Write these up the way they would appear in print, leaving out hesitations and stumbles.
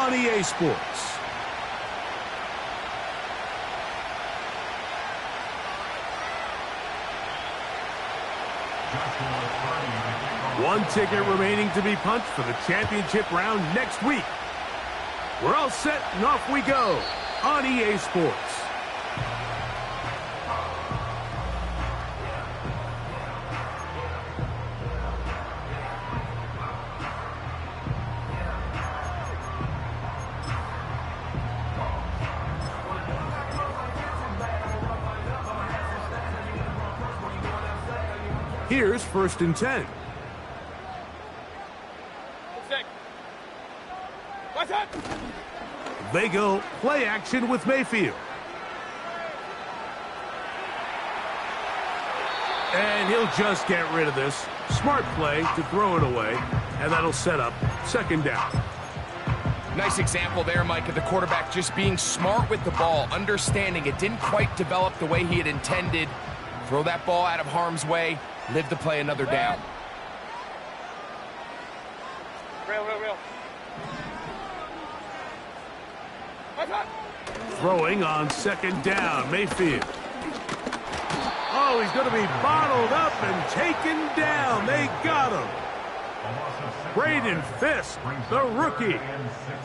on EA Sports. One ticket remaining to be punched for the championship round next week. We're all set and off we go on EA Sports. Here's 1st and 10. They go play action with Mayfield. And he'll just get rid of this. Smart play to throw it away, and that'll set up 2nd down. Nice example there, Mike, of the quarterback just being smart with the ball, understanding it didn't quite develop the way he had intended. Throw that ball out of harm's way, live to play another down. Real. Throwing on 2nd down, Mayfield. Oh, he's going to be bottled up and taken down. They got him. Braden Fisk, the rookie,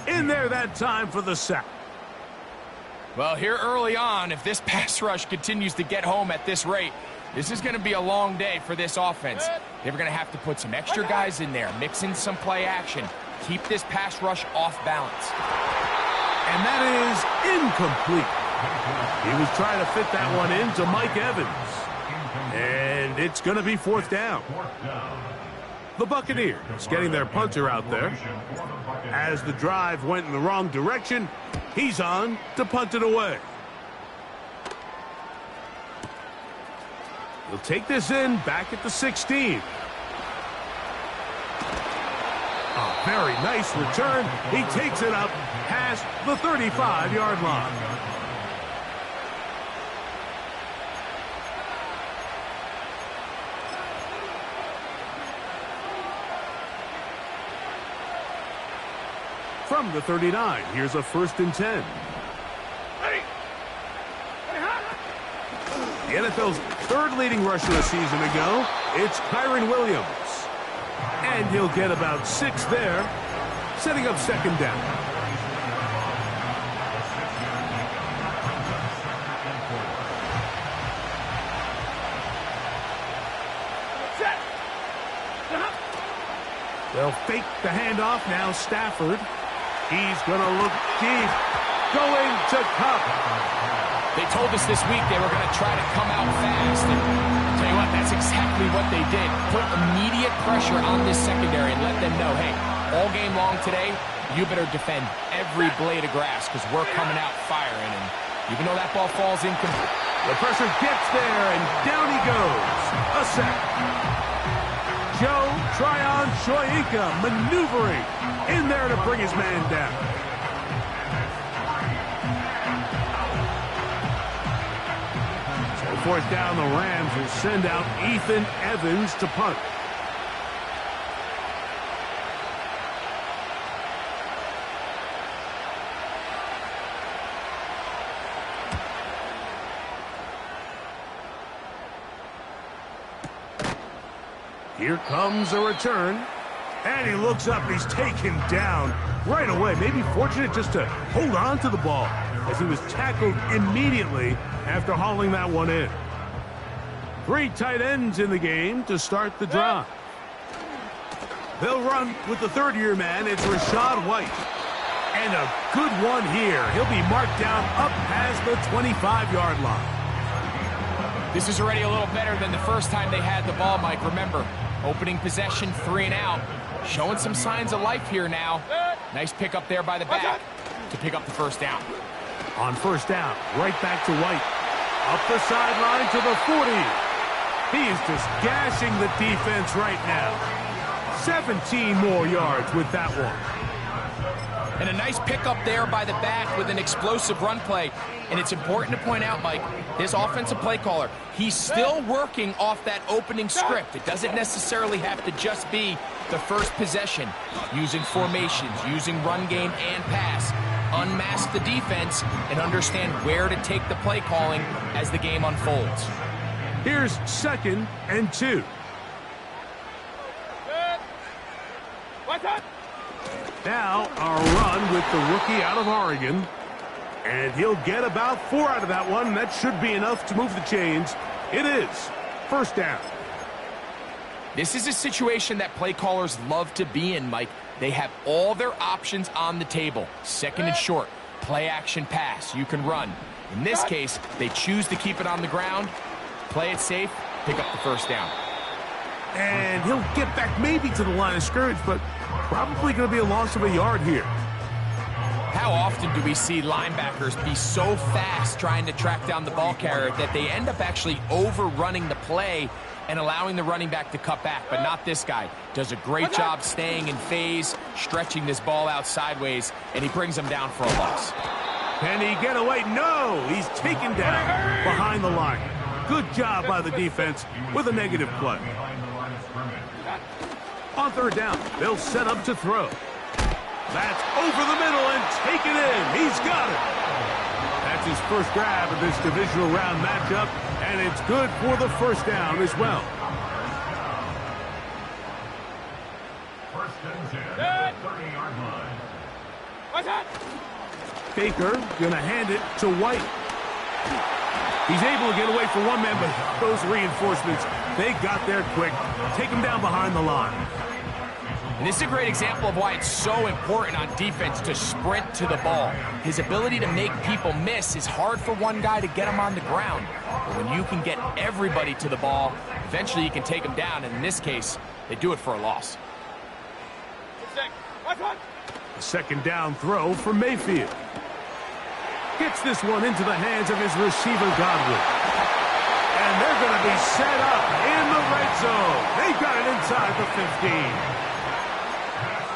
in there that time for the sack. Well, here early on, if this pass rush continues to get home at this rate, this is going to be a long day for this offense. They're going to have to put some extra guys in there, mix in some play action, keep this pass rush off balance. And that is incomplete. He was trying to fit that one into Mike Evans. And it's going to be 4th down. The Buccaneers getting their punter out there. As the drive went in the wrong direction, he's on to punt it away. He'll take this in back at the 16. A very nice return. He takes it up past the 35-yard line. From the 39, here's a 1st and 10. The NFL's 3rd leading rusher a season ago, it's Kyren Williams. And he'll get about 6 there, setting up 2nd down. They'll fake the handoff. Now Stafford. He's going to look deep. Going to Kupp. They told us this week they were going to try to come out fast. And I'll tell you what, that's exactly what they did. Put immediate pressure on this secondary and let them know, hey, all game long today, you better defend every blade of grass because we're coming out firing. And even though that ball falls incomplete, the pressure gets there, and down he goes. A sack. Joe Tryon-Shoyinka maneuvering in there to bring his man down. So 4th down, the Rams will send out Ethan Evans to punt. Here comes a return, and he looks up, and he's taken down right away. Maybe fortunate just to hold on to the ball as he was tackled immediately after hauling that one in. 3 tight ends in the game to start the drive. They'll run with the 3rd-year man. It's Rachaad White. And a good one here. He'll be marked down up past the 25-yard line. This is already a little better than the first time they had the ball, Mike. Remember, opening possession, 3 and out. Showing some signs of life here now. Nice pick up there by the back to pick up the 1st down. On 1st down, right back to White. Up the sideline to the 40. He is just gashing the defense right now. 17 more yards with that one. And a nice pickup there by the back with an explosive run play. And it's important to point out, Mike, his offensive play caller, he's still working off that opening script. It doesn't necessarily have to just be the first possession, using formations, using run game and pass, unmask the defense, and understand where to take the play calling as the game unfolds. Here's 2nd and 2. Now, our run with the rookie out of Oregon. And he'll get about 4 out of that one, and that should be enough to move the chains. It is 1st down. This is a situation that play callers love to be in, Mike. They have all their options on the table. 2nd and short, play action pass, you can run. In this case, they choose to keep it on the ground, play it safe, pick up the 1st down. And he'll get back maybe to the line of scrimmage, but probably going to be a loss of a yard here. How often do we see linebackers be so fast trying to track down the ball carrier that they end up actually overrunning the play and allowing the running back to cut back? But not this guy. Does a great job staying in phase, stretching this ball out sideways, and he brings them down for a loss. Can he get away? No! He's taken down behind the line. Good job by the defense with a negative play. On 3rd down, they'll set up to throw. That's over the middle and taken in. He's got it. That's his first grab of this divisional round matchup, and it's good for the 1st down as well. 1st and 10, 30-yard line. Baker going to hand it to White. He's able to get away from one man, but those reinforcements, they got there quick. Take him down behind the line. And this is a great example of why it's so important on defense to sprint to the ball. His ability to make people miss is hard for one guy to get him on the ground. But when you can get everybody to the ball, eventually you can take them down. And in this case, they do it for a loss. A 2nd down throw for Mayfield. Gets this one into the hands of his receiver, Godwin. And they're going to be set up in the red zone. They've got it inside the 15.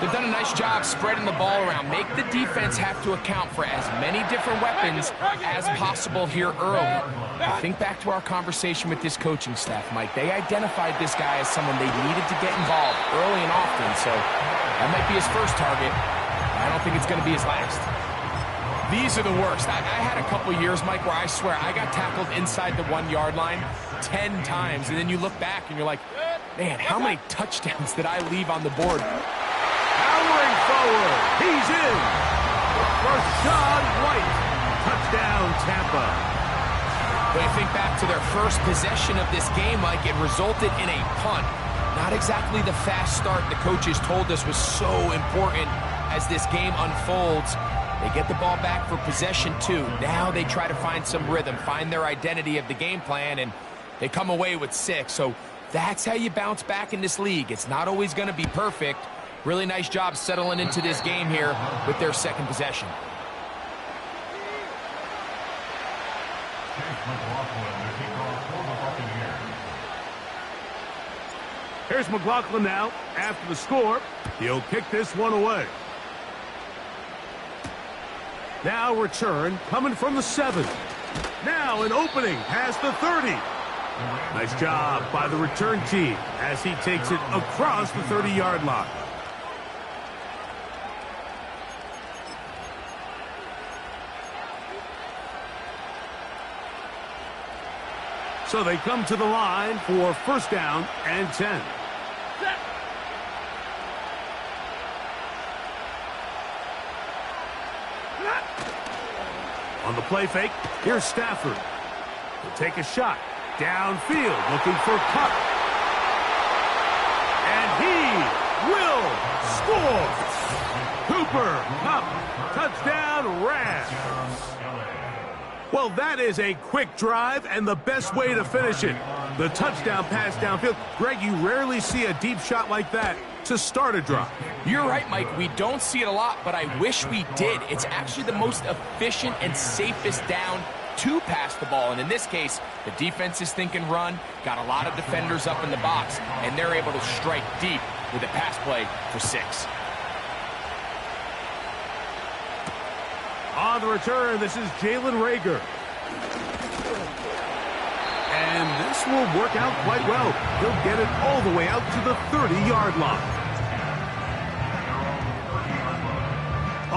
They've done a nice job spreading the ball around. Make the defense have to account for as many different weapons as possible here early. Think back to our conversation with this coaching staff, Mike. They identified this guy as someone they needed to get involved early and often, so that might be his first target. I don't think it's going to be his last. These are the worst. I had a couple years, Mike, where I swear I got tackled inside the 1-yard line 10 times, and then you look back and you're like, man, how many touchdowns did I leave on the board? Powering forward, he's in. Rachaad White, touchdown Tampa. When you think back to their first possession of this game, Mike, it resulted in a punt. Not exactly the fast start the coaches told us was so important as this game unfolds. They get the ball back for possession 2. Now they try to find some rhythm, find their identity of the game plan, and they come away with 6. So that's how you bounce back in this league. It's not always going to be perfect. Really nice job settling into this game here with their 2nd possession. Here's McLaughlin now after the score. He'll kick this one away. Now return coming from the 7. Now an opening past the 30. Nice job by the return team as he takes it across the 30-yard line. So they come to the line for 1st down and 10. On the play fake, here's Stafford. He'll take a shot. Downfield, looking for Kupp. And he will score. Cooper Kupp, touchdown Rams. Well, that is a quick drive and the best way to finish it. The touchdown pass downfield. Greg, you rarely see a deep shot like that to start a drive. You're right, Mike. We don't see it a lot, but I wish we did. It's actually the most efficient and safest down to pass the ball. And in this case, the defense is thinking run, got a lot of defenders up in the box, and they're able to strike deep with a pass play for 6. On the return, this is Jalen Reagor. And this will work out quite well. He'll get it all the way out to the 30-yard line.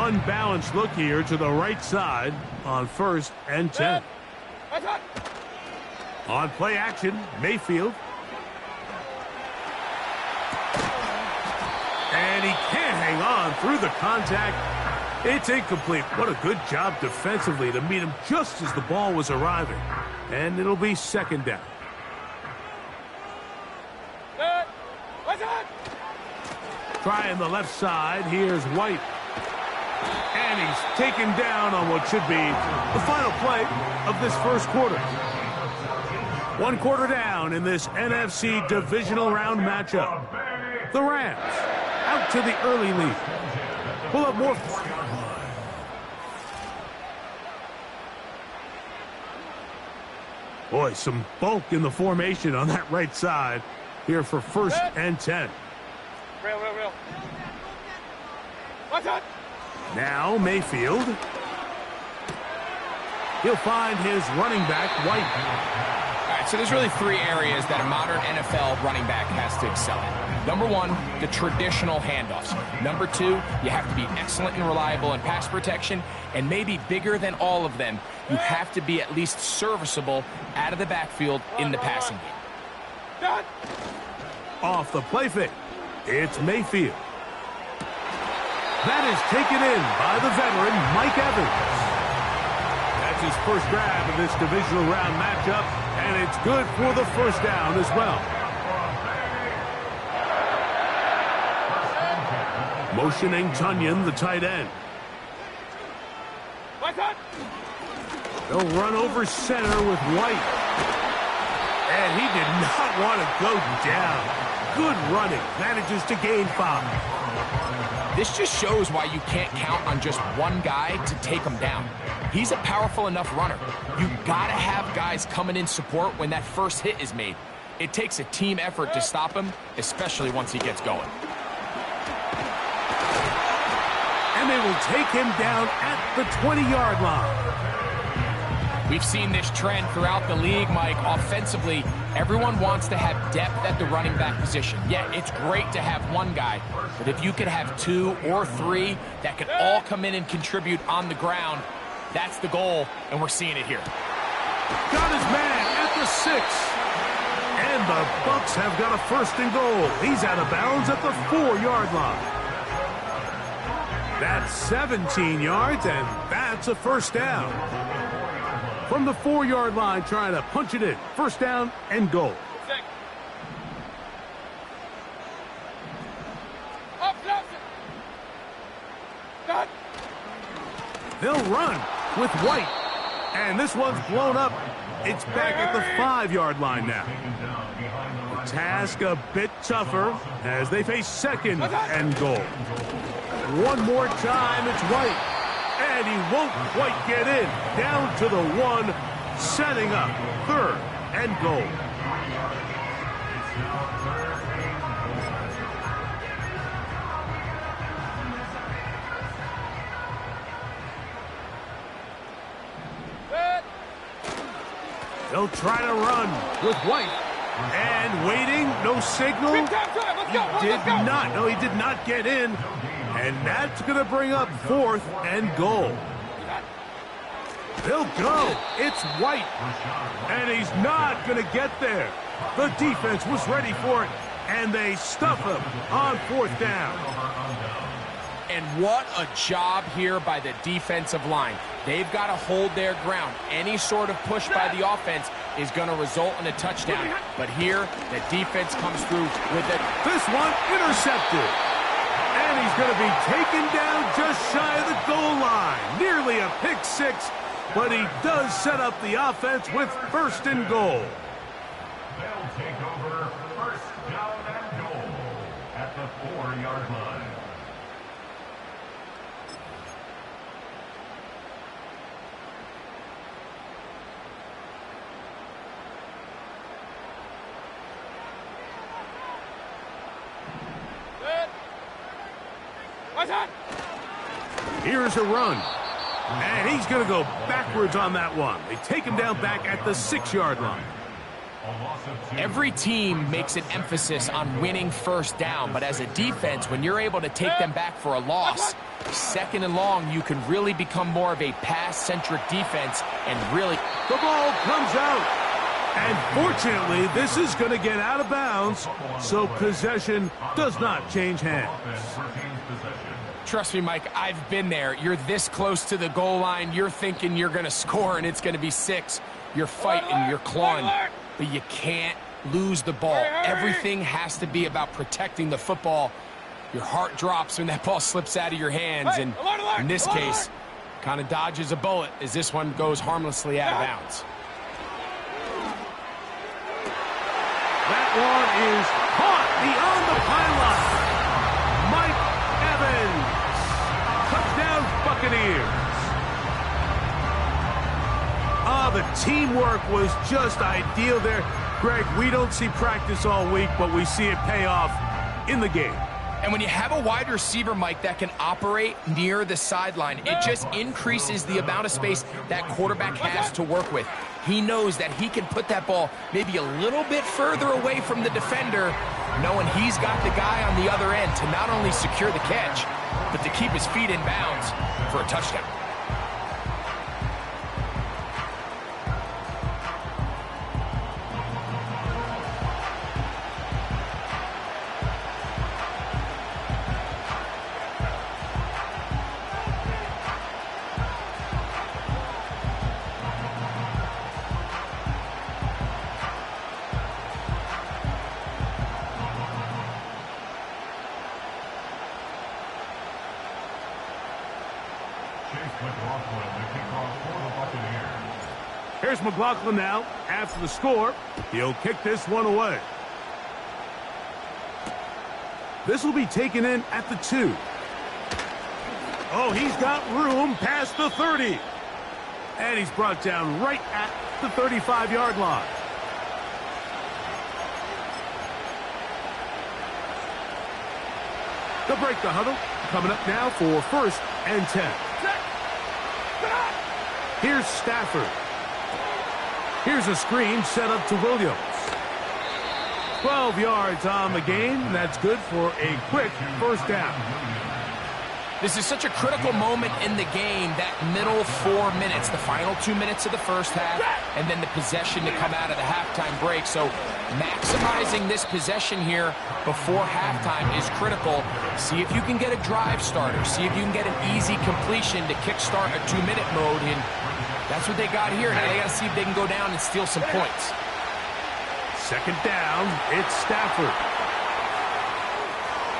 unbalanced look here to the right side on 1st and 10. On play action, Mayfield. And he can't hang on through the contact. It's incomplete. What a good job defensively to meet him just as the ball was arriving. And it'll be 2nd down. Trying the left side. Here's White. And he's taken down on what should be the final play of this 1st quarter. 1 quarter down in this NFC divisional round matchup. The Rams out to the early lead. Pull up more. Boy, some bulk in the formation on that right side here for 1st and 10. Real. Now Mayfield. He'll find his running back, White. All right, so there's really 3 areas that a modern NFL running back has to excel in. Number 1, the traditional handoffs. Number 2, you have to be excellent and reliable in pass protection. And maybe bigger than all of them, you have to be at least serviceable out of the backfield in the passing game. Off the play fake. It's Mayfield. That is taken in by the veteran, Mike Evans. That's his first grab in this divisional round matchup, and it's good for the 1st down as well. Motioning Tunyon, the tight end. They'll run over center with White. And he did not want to go down. Good running. Manages to gain 5. This just shows why you can't count on just one guy to take him down. He's a powerful enough runner. You gotta have guys coming in support when that first hit is made. It takes a team effort to stop him, especially once he gets going. And they will take him down at the 20-yard line. We've seen this trend throughout the league, Mike. Offensively, everyone wants to have depth at the running back position. Yeah, it's great to have one guy, but if you could have 2 or 3 that could all come in and contribute on the ground, that's the goal, and we're seeing it here. Got his man at the 6. And the Bucs have got a 1st and goal. He's out of bounds at the 4-yard line. That's 17 yards, and that's a 1st down. From the 4-yard line, trying to punch it in. 1st down and goal. They'll run with White. And this one's blown up. It's back at the 5-yard line now. The task a bit tougher as they face 2nd and goal. One more time, it's White. And he won't quite get in. Down to the 1, setting up 3rd and goal. They'll try to run with White. And waiting, no signal. He did not get in. And that's going to bring up 4th and goal. They'll go. It's White. And he's not going to get there. The defense was ready for it. And they stuff him on 4th down. And what a job here by the defensive line. They've got to hold their ground. Any sort of push by the offense is going to result in a touchdown. But here, the defense comes through with it. This one intercepted. And he's going to be taken down just shy of the goal line. Nearly a pick 6, but he does set up the offense with 1st and goal. They'll take over 1st down and goal at the 4-yard line. Here's a run. And he's going to go backwards on that one. They take him down back at the 6-yard line. Every team makes an emphasis on winning first down, but as a defense, when you're able to take them back for a loss, second and long, you can really become more of a pass-centric defense and really... The ball comes out. And fortunately, this is going to get out of bounds, so possession does not change hands. Trust me, Mike, I've been there. You're this close to the goal line. You're thinking you're going to score, and it's going to be 6. You're fighting, you're clawing, but you can't lose the ball. Everything has to be about protecting the football. Your heart drops when that ball slips out of your hands, and in this case, kind of dodges a bullet as this one goes harmlessly out of bounds. That one is caught beyond the pylon. Mike Evans. Touchdown, Buccaneers. The teamwork was just ideal there. Greg, we don't see practice all week, but we see it pay off in the game. And when you have a wide receiver, Mike, that can operate near the sideline, it just increases the amount of space that quarterback has to work with. He knows that he can put that ball maybe a little bit further away from the defender, knowing he's got the guy on the other end to not only secure the catch, but to keep his feet in bounds for a touchdown. Here's McLaughlin now. After the score, he'll kick this one away. This will be taken in at the 2. Oh, he's got room past the 30. And he's brought down right at the 35-yard line. They'll break the huddle. Coming up now for 1st and 10. Here's Stafford. Here's a screen set up to Williams. 12 yards on the game. That's good for a quick first down. This is such a critical moment in the game, that middle 4 minutes, the final 2 minutes of the first half, and then the possession to come out of the halftime break. So maximizing this possession here before halftime is critical. See if you can get a drive starter. See if you can get an easy completion to kickstart a 2-minute mode, and that's what they got here. Now they got to see if they can go down and steal some points. Second down, it's Stafford.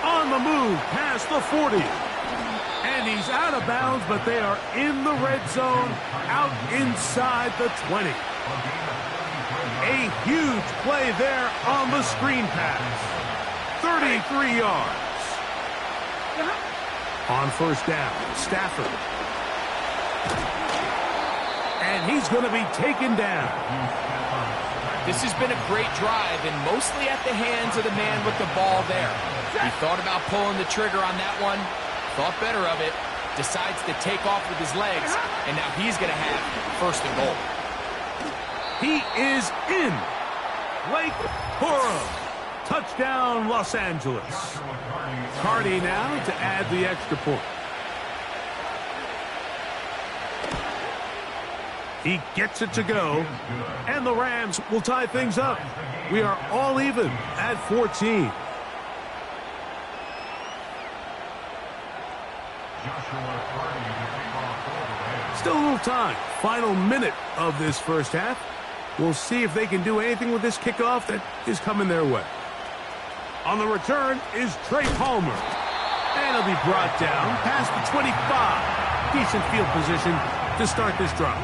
On the move past the 40. And he's out of bounds, but they are in the red zone, out inside the 20. A huge play there on the screen pass. 33 yards. On first down, Stafford. And he's going to be taken down. This has been a great drive, and mostly at the hands of the man with the ball there. He thought about pulling the trigger on that one, thought better of it, decides to take off with his legs, and now he's going to have 1st and goal. He is in. Blake Corum. Touchdown, Los Angeles. Cardi now to add the extra point. He gets it to go, and the Rams will tie things up. We are all even at 14. Still a little time. Final minute of this first half. We'll see if they can do anything with this kickoff that is coming their way. On the return is Trey Palmer. And he'll be brought down past the 25. Decent field position to start this drive.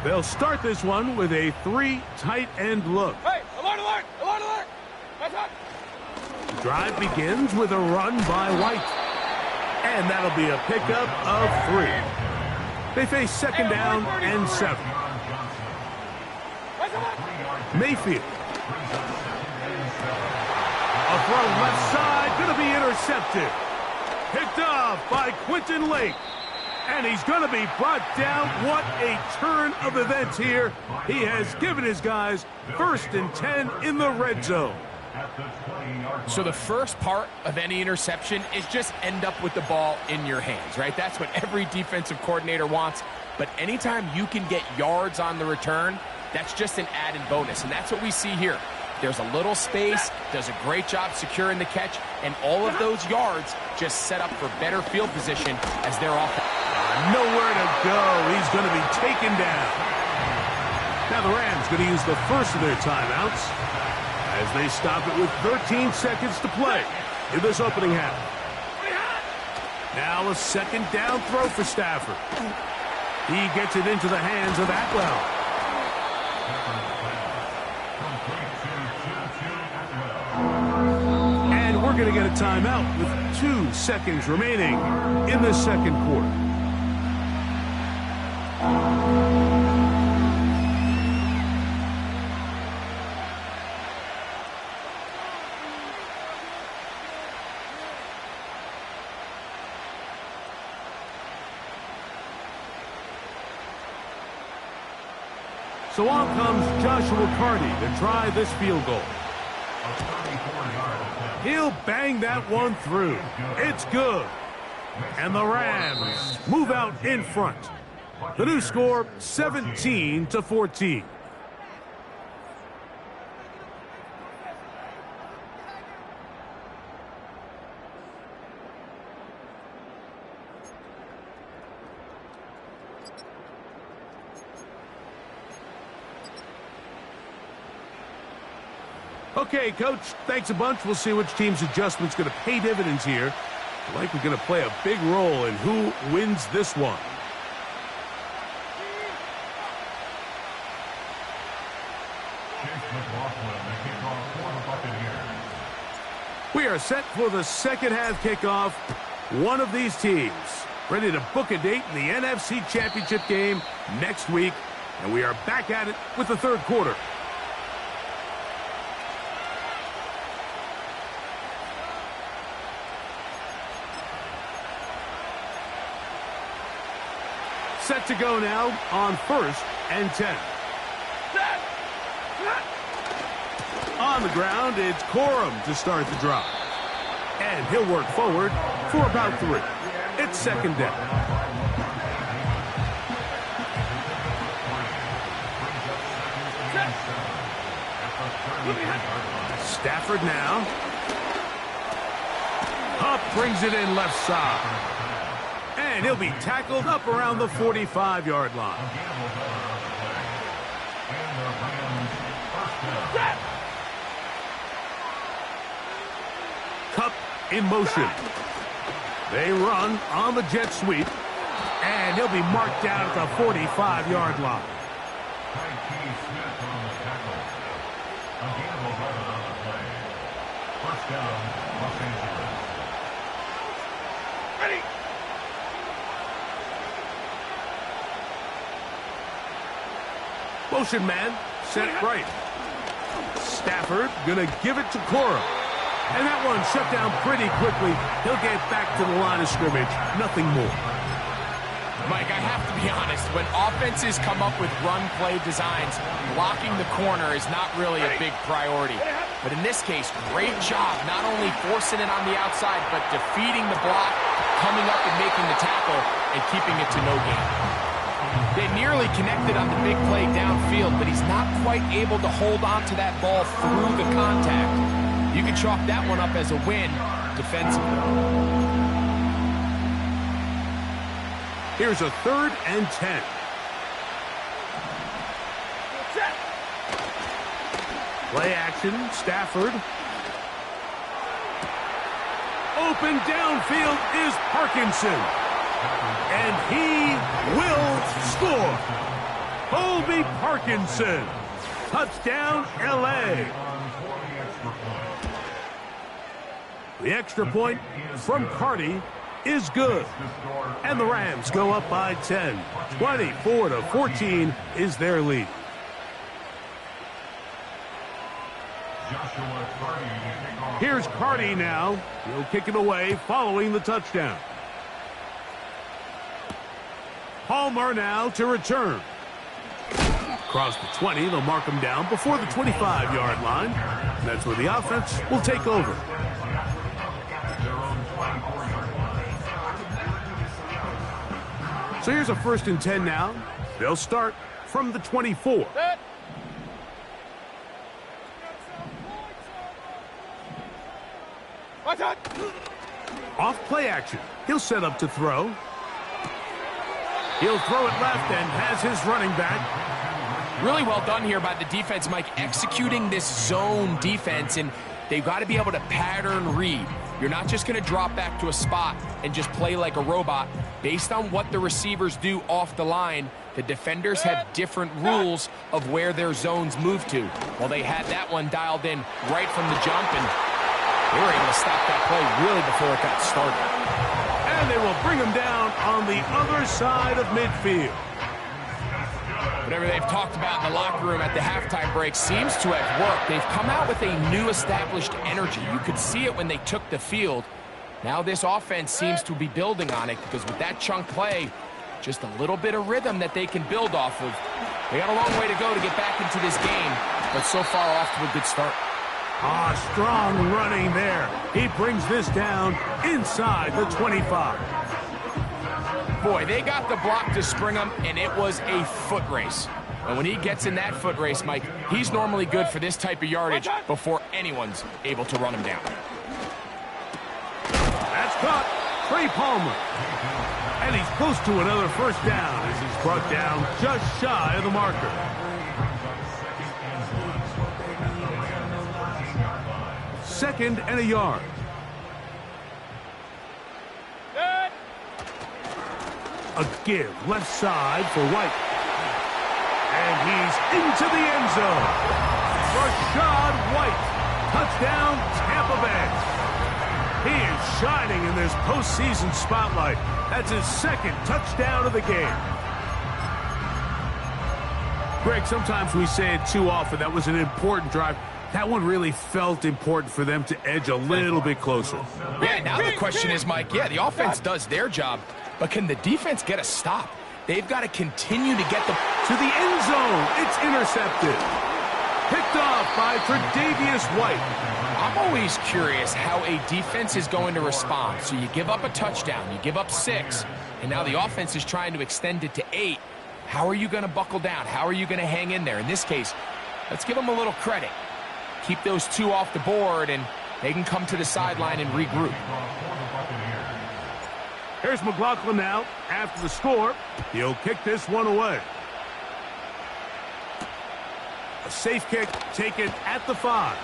They'll start this one with a 3 tight end look. Hey, alert, alert, alert, alert. That's up. The drive begins with a run by White. And that'll be a pickup of 3. They face second down and 7. Mayfield. A throw left side, going to be intercepted. Picked off by Quentin Lake. And he's going to be brought down. What a turn of events here. He has given his guys 1st and 10 in the red zone. So the first part of any interception is just end up with the ball in your hands, right? That's what every defensive coordinator wants. But anytime you can get yards on the return, that's just an added bonus. And that's what we see here. There's a little space, does a great job securing the catch, and all of those yards just set up for better field position as they're off. Nowhere to go. He's going to be taken down. Now the Rams going to use the first of their timeouts as they stop it with 13 seconds to play in this opening half. Now a second down throw for Stafford. He gets it into the hands of Atwell. And we're going to get a timeout with 2 seconds remaining in the second quarter. So on comes Joshua Carty to try this field goal. He'll bang that one through. It's good. And the Rams move out in front. The new score, 17-14. Okay, Coach, thanks a bunch. We'll see which team's adjustment's going to pay dividends here. Likely going to play a big role in who wins this one. We are set for the second half kickoff. One of these teams ready to book a date in the NFC Championship game next week. And we are back at it with the third quarter. Set to go now on 1st and 10. On the ground, it's Corum to start the drive. And he'll work forward for about 3. It's second down. Stafford now. Up brings it in left side. And he'll be tackled up around the 45-yard line. Kupp in motion. They run on the jet sweep. And he'll be marked down at the 45-yard line. First down, Los Angeles. Ready. Motion man, set right. Stafford gonna give it to Corum. And that one shut down pretty quickly. He'll get back to the line of scrimmage. Nothing more. Mike, I have to be honest. When offenses come up with run play designs, blocking the corner is not really a big priority. But in this case, great job not only forcing it on the outside, but defeating the block, coming up and making the tackle, and keeping it to no gain. They nearly connected on the big play downfield, but he's not quite able to hold on to that ball through the contact. You can chalk that one up as a win defensively. Here's a 3rd and 10. Play action, Stafford. Open downfield is Parkinson. And he will score. Colby Parkinson. Touchdown, L.A. The extra point from Carty is good. And the Rams go up by 10. 24-14 is their lead. Joshua Carty to kick off. Here's Carty now. He'll kick it away following the touchdown. Palmer now to return. Across the 20, they'll mark him down before the 25-yard line. And that's where the offense will take over. So here's a 1st and 10 now. They'll start from the 24. Off play action. He'll set up to throw. He'll throw it left and has his running back. Really well done here by the defense, Mike, executing this zone defense, and they've got to be able to pattern read. You're not just going to drop back to a spot and just play like a robot. Based on what the receivers do off the line, the defenders have different rules of where their zones move to. Well, they had that one dialed in right from the jump, and they were able to stop that play really before it got started. And they will bring him down on the other side of midfield. Whatever they've talked about in the locker room at the halftime break seems to have worked. They've come out with a new established energy. You could see it when they took the field. Now this offense seems to be building on it because with that chunk play, just a little bit of rhythm that they can build off of. They got a long way to go to get back into this game, but so far off to a good start. Strong running there. He brings this down inside the 25. Boy, they got the block to Springham, and it was a foot race. And when he gets in that foot race, Mike, he's normally good for this type of yardage before anyone's able to run him down. That's caught. Trey Palmer. And he's close to another 1st down as he's brought down just shy of the marker. Second and a yard. A give left side for White. And he's into the end zone. Rachaad White. Touchdown, Tampa Bay. He is shining in this postseason spotlight. That's his 2nd touchdown of the game. Greg, sometimes we say it too often. That was an important drive. That one really felt important for them to edge a little bit closer. Yeah, now the question is, Mike, the offense does their job, but can the defense get a stop? They've got to continue to get them to the end zone. It's intercepted. Picked off by Tre'Davious White. I'm always curious how a defense is going to respond. So you give up a touchdown, you give up 6, and now the offense is trying to extend it to 8. How are you going to buckle down? How are you going to hang in there? In this case, let's give them a little credit. Keep those 2 off the board, and they can come to the sideline and regroup. Here's McLaughlin now. After the score, he'll kick this one away. A safe kick taken at the 5.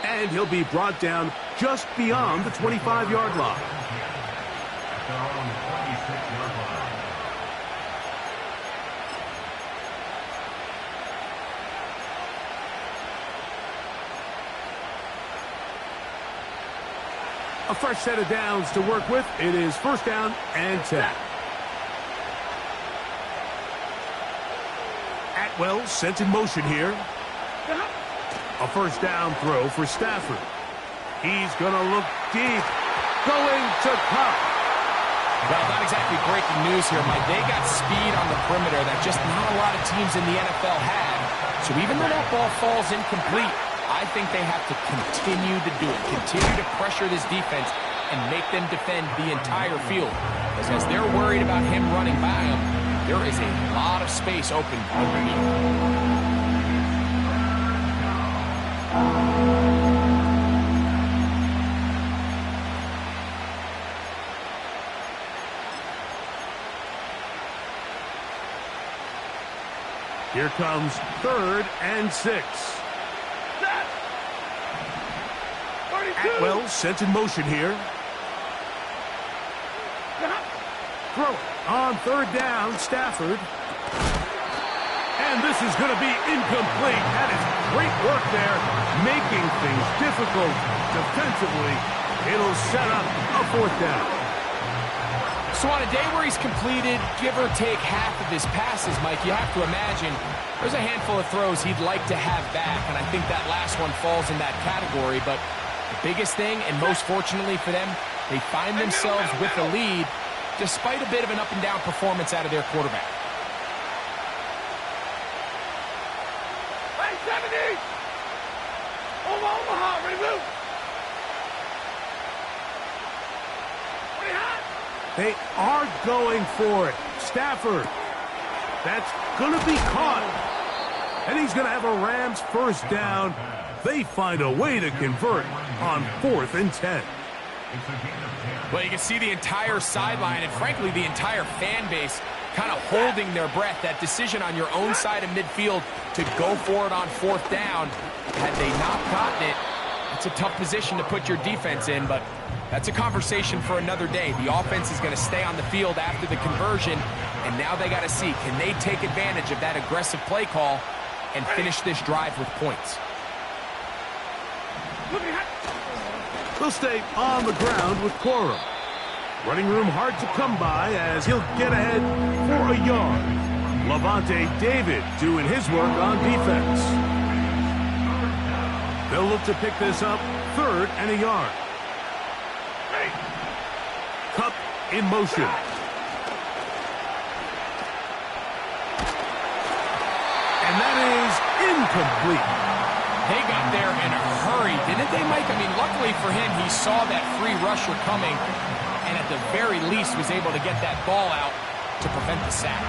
And he'll be brought down just beyond the 25-yard line. A fresh set of downs to work with. It is 1st down and 10. Atwell sent in motion here. A 1st down throw for Stafford. He's going to look deep. Going to Kupp. Well, not exactly breaking news here, Mike. They got speed on the perimeter that just not a lot of teams in the NFL had. So even though that ball falls incomplete, I think they have to continue to do it. Continue to pressure this defense and make them defend the entire field. Because as they're worried about him running by them, there is a lot of space open underneath. Here comes 3rd and 6. Atwell sent in motion here. Throw on 3rd down, Stafford. And this is going to be incomplete. That is great work there, making things difficult defensively. It'll set up a 4th down. So on a day where he's completed, give or take half of his passes, Mike, you have to imagine there's a handful of throws he'd like to have back, and I think that last one falls in that category. But the biggest thing, and most fortunately for them, they find themselves with a lead despite a bit of an up-and-down performance out of their quarterback. Hey, 70! Omaha, ready, move! They are going for it. Stafford. That's going to be caught. And he's going to have a Rams first down. They find a way to convert on 4th and 10. Well, you can see the entire sideline and, frankly, the entire fan base kind of holding their breath. That decision on your own side of midfield to go for it on 4th down, had they not gotten it, it's a tough position to put your defense in, but that's a conversation for another day. The offense is going to stay on the field after the conversion, and now they got to see, can they take advantage of that aggressive play call and finish this drive with points? They'll stay on the ground with Corum. Running room hard to come by as he'll get ahead for a yard. Lavonte David doing his work on defense. They'll look to pick this up 3rd and a yard. Kupp in motion. And that is incomplete. They got there in a hurry, didn't they, Mike? I mean, luckily for him, he saw that free rusher coming and at the very least was able to get that ball out to prevent the sack.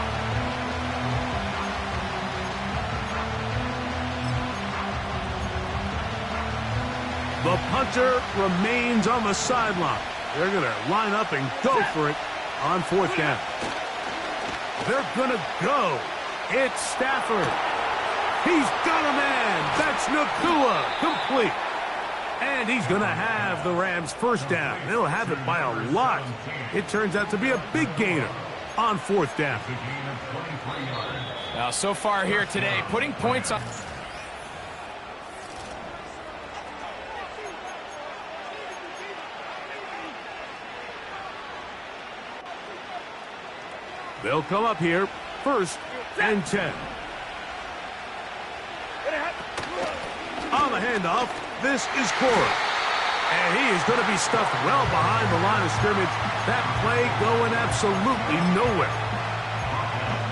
The punter remains on the sideline. They're going to line up and go for it on 4th down. They're going to go. It's Stafford. He's got a man. That's Nacua. Complete. And he's going to have the Rams first down. They'll have it by a lot. It turns out to be a big gainer on 4th down. Now, so far here today, putting points on... They'll come up here, 1st and 10. On the handoff, this is Corum. And he is going to be stuffed well behind the line of scrimmage. That play going absolutely nowhere.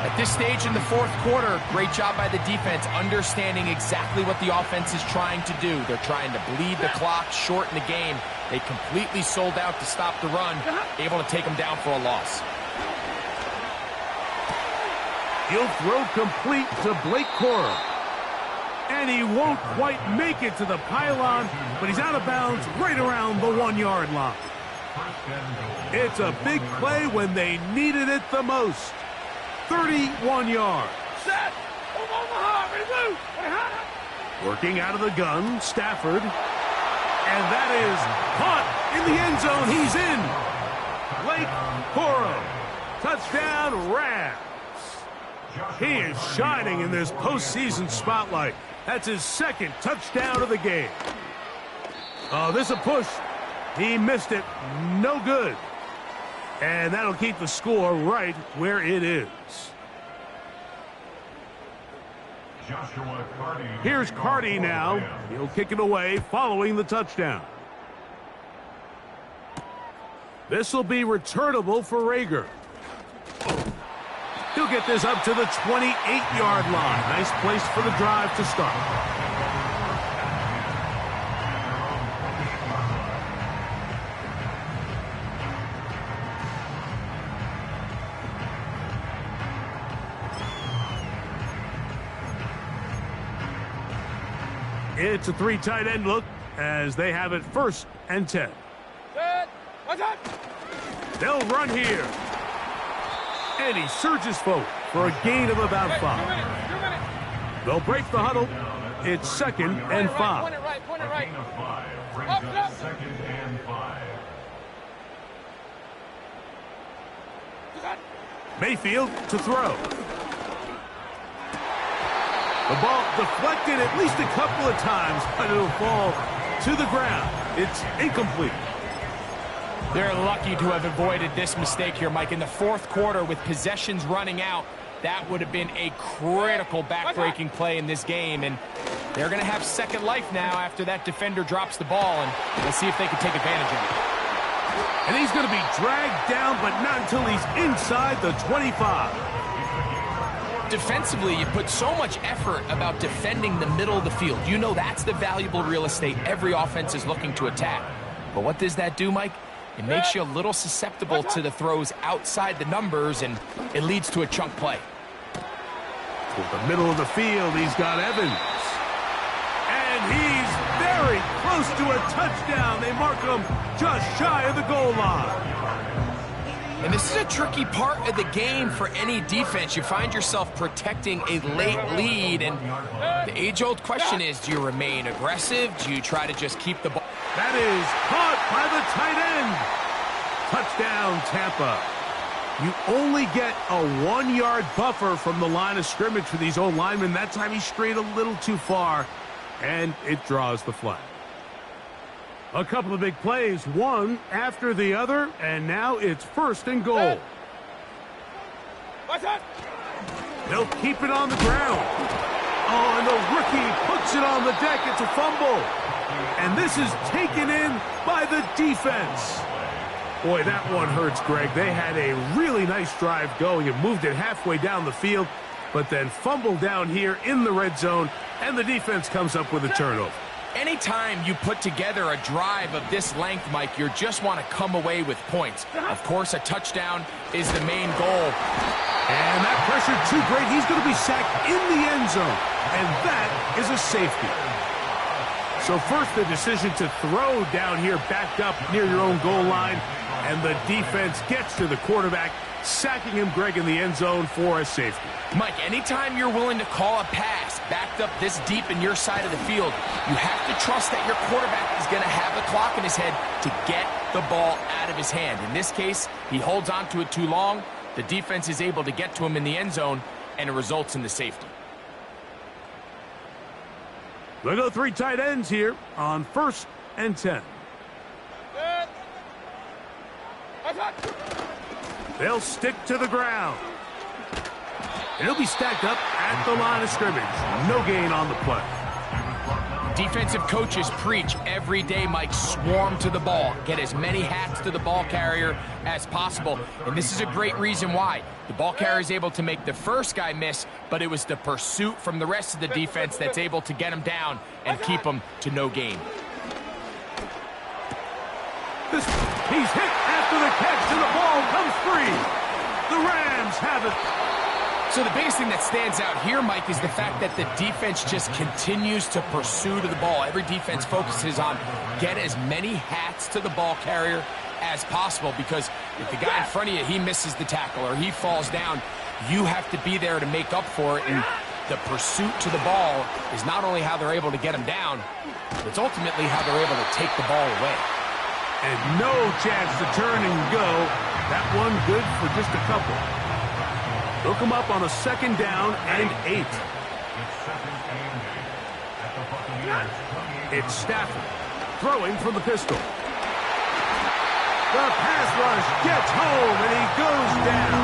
At this stage in the 4th quarter, great job by the defense understanding exactly what the offense is trying to do. They're trying to bleed the clock, shorten the game. They completely sold out to stop the run, able to take them down for a loss. He'll throw complete to Blake Corum. And he won't quite make it to the pylon, but he's out of bounds right around the 1-yard line. It's a big play when they needed it the most. 31 yards. Set! Omaha, ready, move! Working out of the gun, Stafford. And that is caught in the end zone. He's in. Blake Corum. Touchdown, Rams. He is shining in this postseason spotlight. That's his 2nd touchdown of the game. Oh, this is a push. He missed it. No good. And that'll keep the score right where it is. Here's Carty now. He'll kick it away following the touchdown. This will be returnable for Reagor. He'll get this up to the 28-yard line. Nice place for the drive to start. It's a 3 tight end look as they have it 1st and 10. Set! Watch out! They'll run here. And he surges forward for a gain of about 5. 2 minutes. They'll break the huddle. It's 2nd and 5. Point it right. Up. 2nd and 5. Mayfield to throw. The ball deflected at least a couple of times, but it'll fall to the ground. It's incomplete. They're lucky to have avoided this mistake here, Mike. In the fourth quarter, with possessions running out, that would have been a critical back-breaking play in this game. And they're going to have second life now after that defender drops the ball. And we'll see if they can take advantage of it. And he's going to be dragged down, but not until he's inside the 25. Defensively, you put so much effort about defending the middle of the field. You know that's the valuable real estate every offense is looking to attack. But what does that do, Mike? It makes you a little susceptible to the throws outside the numbers, and it leads to a chunk play. To the middle of the field, he's got Evans. And he's very close to a touchdown. They mark him just shy of the goal line. And this is a tricky part of the game for any defense. You find yourself protecting a late lead, and the age-old question is, do you remain aggressive? Do you try to just keep the ball? That is caught by the tight end. Touchdown, Tampa. You only get a 1-yard buffer from the line of scrimmage for these old linemen. That time he strayed a little too far, and it draws the flag. A couple of big plays, one after the other, and now it's 1st and goal. They'll keep it on the ground. Oh, and the rookie puts it on the deck. It's a fumble. And this is taken in by the defense. Boy, that one hurts, Greg. They had a really nice drive going and moved it halfway down the field, but then fumbled down here in the red zone, and the defense comes up with a turnover. Anytime you put together a drive of this length, Mike, you just want to come away with points. Of course, a touchdown is the main goal. And that pressure too great. He's going to be sacked in the end zone, and that is a safety. So first, the decision to throw down here backed up near your own goal line, and the defense gets to the quarterback, sacking him, Greg, in the end zone for a safety. Mike, anytime you're willing to call a pass backed up this deep in your side of the field, you have to trust that your quarterback is going to have the clock in his head to get the ball out of his hand. In this case, he holds on to it too long. The defense is able to get to him in the end zone, and it results in the safety. They'll go 3 tight ends here on 1st and 10. They'll stick to the ground. And he'll be stacked up at the line of scrimmage. No gain on the play. Defensive coaches preach every day, Mike, swarm to the ball. Get as many hats to the ball carrier as possible. And this is a great reason why. The ball carrier is able to make the first guy miss, but it was the pursuit from the rest of the defense that's able to get him down and keep him to no gain. He's hit after the catch, and the ball comes free. The Rams have it. So the biggest thing that stands out here, Mike, is the fact that the defense just continues to pursue to the ball. Every defense focuses on get as many hats to the ball carrier as possible, because if the guy in front of you, he misses the tackle or he falls down, you have to be there to make up for it. And the pursuit to the ball is not only how they're able to get him down, it's ultimately how they're able to take the ball away. And no chance to turn and go. That one good for just a couple. They'll come up on a 2nd down and 8. It's Stafford throwing from the pistol. The pass rush gets home, and he goes down.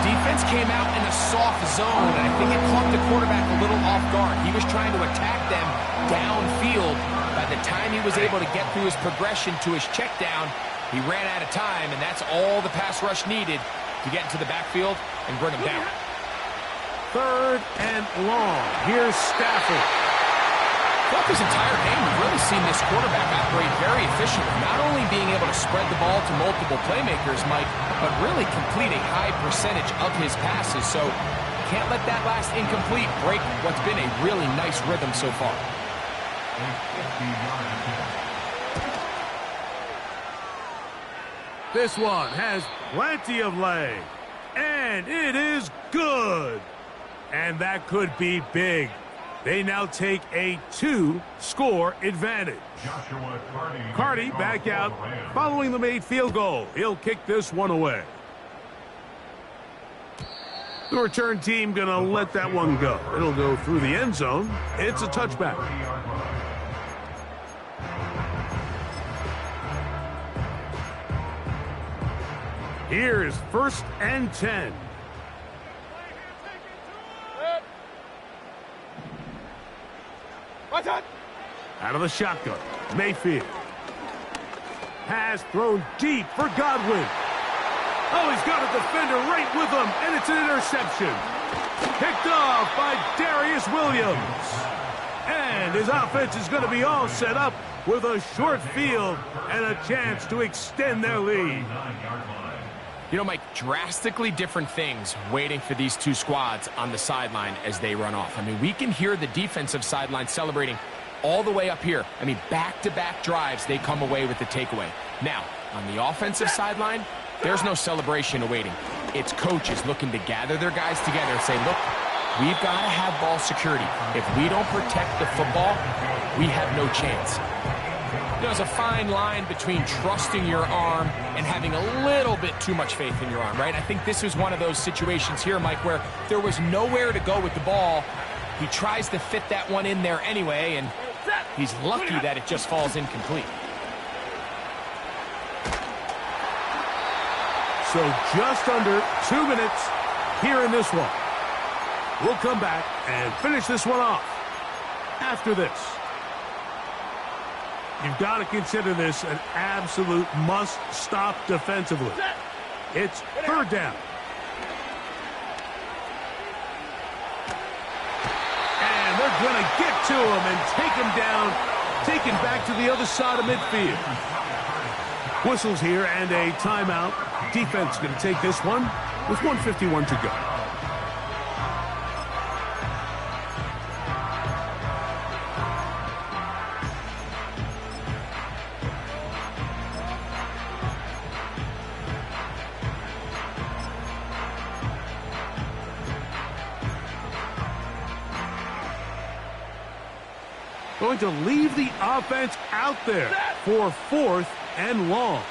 Defense came out in a soft zone, and I think it caught the quarterback a little off guard. He was trying to attack them downfield. By the time he was able to get through his progression to his check down, he ran out of time, and that's all the pass rush needed to get into the backfield and bring him down. 3rd and long. Here's Stafford. Throughout this entire game, we've really seen this quarterback operate very efficiently, not only being able to spread the ball to multiple playmakers, Mike, but really complete a high percentage of his passes. So can't let that last incomplete break what's been a really nice rhythm so far. This one has plenty of leg, and it is good. And that could be big. They now take a 2-score advantage. Carty back out following the made field goal. He'll kick this one away. The return team going to let that one go. It'll go through the end zone. It's a touchback. Here is 1st and 10. Watch out! Out of the shotgun, Mayfield. Pass thrown deep for Godwin. Oh, he's got a defender right with him, and it's an interception. Picked off by Darius Williams. And his offense is going to be all set up with a short field and a chance to extend their lead. You know, Mike, drastically different things waiting for these two squads on the sideline as they run off. I mean, we can hear the defensive sideline celebrating all the way up here. I mean, back-to-back drives, they come away with the takeaway. Now, on the offensive sideline, there's no celebration awaiting. It's coaches looking to gather their guys together and say, look, we've got to have ball security. If we don't protect the football, we have no chance. There's a fine line between trusting your arm and having a little bit too much faith in your arm, right? I think this was one of those situations here, Mike, where there was nowhere to go with the ball. He tries to fit that one in there anyway, and he's lucky that it just falls incomplete. So just under 2 minutes here in this one. We'll come back and finish this one off after this. You've got to consider this an absolute must-stop defensively. It's 3rd down. And they're going to get to him and take him down, take him back to the other side of midfield. Whistles here and a timeout. Defense going to take this one with 1:51 to go. Going to leave the offense out there for 4th and long.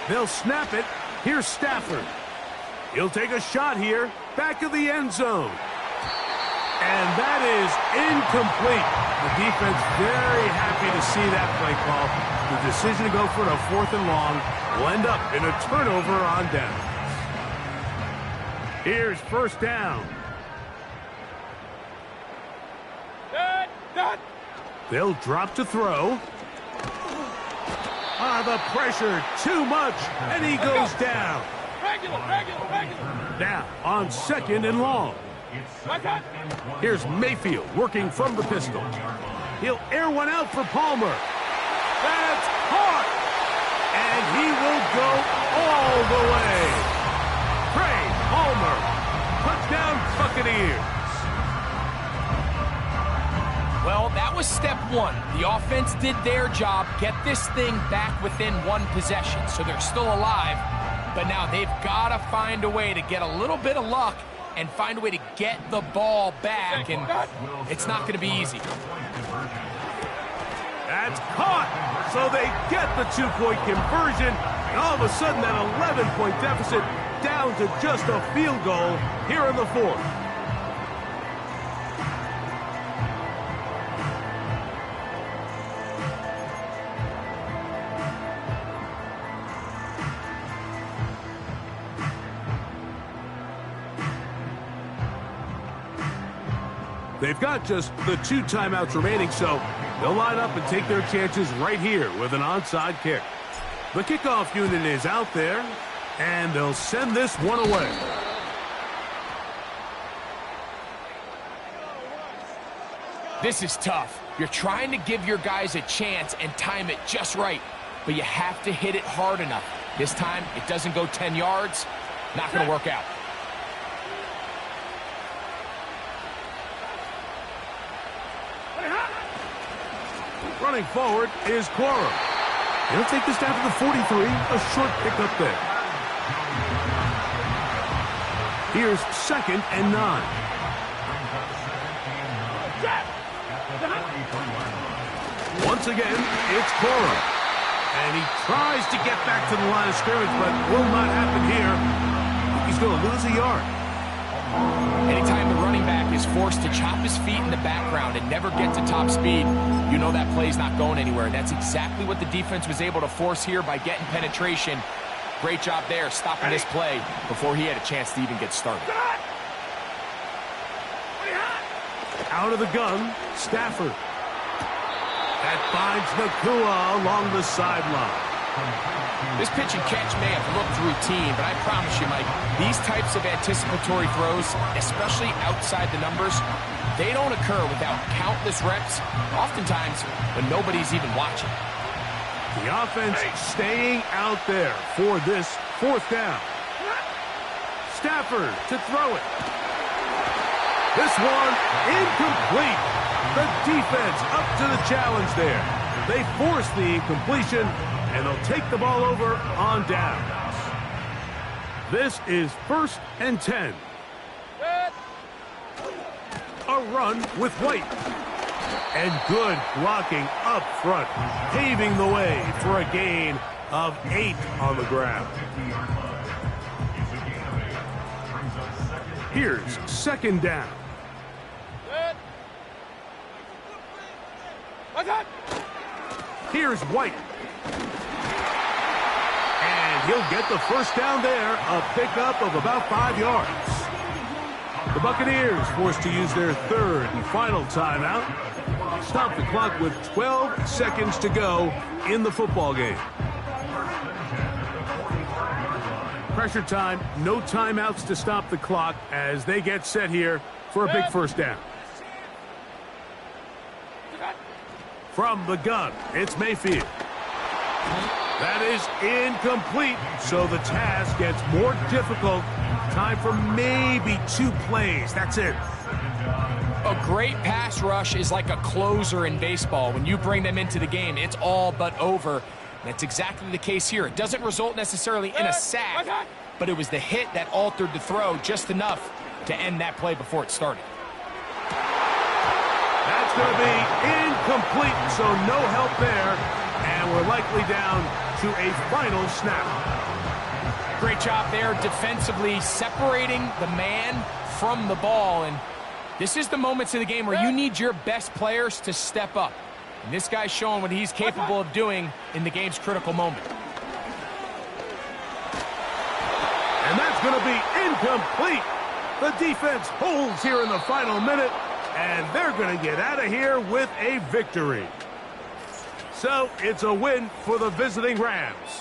They'll snap it. Here's Stafford. He'll take a shot here. Back of the end zone. And that is incomplete. The defense very happy to see that play call. The decision to go for a 4th and long will end up in a turnover on downs. Here's 1st down. They'll drop to throw. The pressure, too much, and he goes down. Regular. Now, on 2nd and long. Here's Mayfield working from the pistol. He'll air one out for Palmer. That's caught. And he will go all the way. Trey Palmer. Touchdown Buccaneers. Well, that was step one. The offense did their job, get this thing back within one possession, so they're still alive. But now they've got to find a way to get a little bit of luck and find a way to get the ball back, and it's not going to be easy. That's caught, so they get the 2-point conversion, and all of a sudden that 11-point deficit down to just a field goal here in the 4th. They've got just the 2 timeouts remaining, so they'll line up and take their chances right here with an onside kick. The kickoff unit is out there, and they'll send this one away. This is tough. You're trying to give your guys a chance and time it just right, but you have to hit it hard enough. This time, it doesn't go 10 yards. Not going to work out. Running forward is Corum. He'll take this down to the 43. A short pickup there. Here's 2nd and 9. Once again, it's Corum. And he tries to get back to the line of scrimmage, but will not happen here. He's going to lose a yard. Anytime the running back is forced to chop his feet in the background and never get to top speed, you know that play's not going anywhere. And that's exactly what the defense was able to force here by getting penetration. Great job there stopping this play before he had a chance to even get started. Out of the gun, Stafford. That finds Nacua along the sideline. This pitch and catch may have looked routine, but I promise you, Mike, these types of anticipatory throws, especially outside the numbers, they don't occur without countless reps, oftentimes when nobody's even watching. The offense staying out there for this fourth down. Stafford to throw it. This one incomplete. The defense up to the challenge there. They force the incompletion, and they'll take the ball over on downs. This is 1st and 10. A run with White. And good blocking up front, paving the way for a gain of 8 on the ground. Here's 2nd down. Here's White. And he'll get the first down there, a pickup of about 5 yards. The Buccaneers forced to use their 3rd and final timeout. Stop the clock with 12 seconds to go in the football game. Pressure time, no timeouts to stop the clock as they get set here for a big first down. From the gun, it's Mayfield. That is incomplete, so the task gets more difficult. Time for maybe 2 plays. That's it. A great pass rush is like a closer in baseball. When you bring them into the game, it's all but over. That's exactly the case here. It doesn't result necessarily in a sack, but it was the hit that altered the throw just enough to end that play before it started. That's going to be incomplete, so no help there, and we're likely down to a final snap. Great job there defensively, separating the man from the ball, and this is the moments of the game where you need your best players to step up. And this guy's showing what he's capable of doing in the game's critical moment. And that's going to be incomplete. The defense holds here in the final minute, and they're going to get out of here with a victory. So it's a win for the visiting Rams.